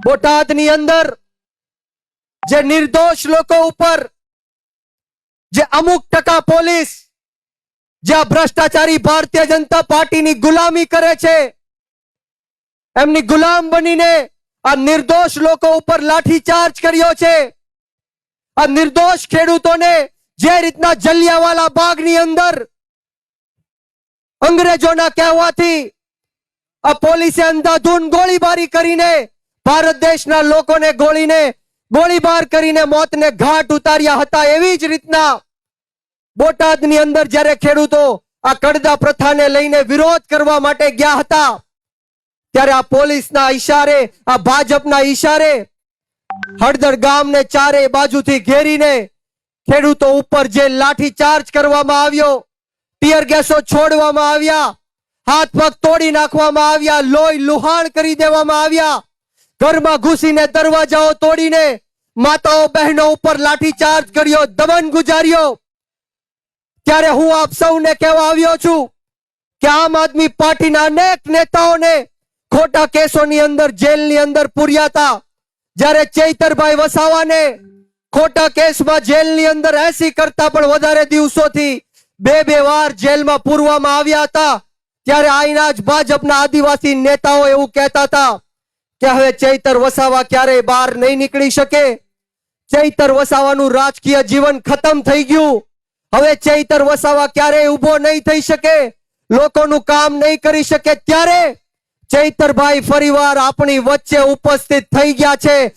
બોટાદની અંદર જે નિર્દોષ લોકો ઉપર જે અમુક ટકા પોલીસ જે ભ્રષ્ટાચારી ભારતીય જનતા પાર્ટીની ગુલામી કરે છે, એમની ગુલામ બનીને આ નિર્દોષ લોકો ઉપર લાઠીચાર્જ કર્યો છે। આ નિર્દોષ ખેડૂતોને જે રીતના જલિયાવાલા બાગની અંદર અંગ્રેજોના કહેવાથી આ પોલીસે અંધાધૂંધ ગોળીબારી કરીને ભારત દેશના લોકોને ગોળીબાર કરીને મોતને ઘાટ ઉતાર્યા હતા, એવી જ રીતના બોટાદની અંદર જ્યારે ખેડૂતો આ કડદા પ્રથાને લઈને વિરોધ કરવા માટે ગયા હતા, ત્યારે આ પોલીસના ઈશારે, આ ભાજપના ઈશારે હળદર ગામને ચારે બાજુથી ઘેરીને ખેડૂતો ઉપર જે લાઠીચાર્જ કરવામાં આવ્યો, ટીયર ગેસો છોડવામાં આવ્યા, હાથ પગ તોડી નાખવામાં આવ્યા, લોહી લુહાણ કરી દેવામાં આવ્યા, ઘરમાં ઘૂસીને દરવાજાઓ તોડીને માતાઓ બહેનો ઉપર લાઠીચાર્જ કર્યો, દમન ગુજાર્યો। ત્યારે હું આપ સૌને કહેવા આવ્યો છું કે આમ આદમી પાર્ટીના અનેક નેતાઓને ખોટા કેસોની અંદર જેલની અંદર પૂર્યા હતા। જ્યારે ચૈતરભાઈ વસાવાને ખોટા કેસમાં જેલની અંદર 80 કરતા પણ વધારે દિવસોથી બે વાર જેલમાં પૂરવામાં આવ્યા હતા, ત્યારે આઈના જ ભાજપના આદિવાસી નેતાઓ એવું કહેતા હતા કે હવે ચૈતર વસાવા ક્યારેય બહાર નહીં નીકળી શકે, ચૈતર વસાવાનું રાજકીય જીવન ખતમ થઈ ગયું, હવે ચૈતર વસાવા ક્યારેય ઊભો નહીં થઈ શકે, લોકોનું કામ નહીં કરી શકે। ત્યારે ચૈતરભાઈ ફરીવાર આપણી વચ્ચે ઉપસ્થિત થઈ ગયા છે।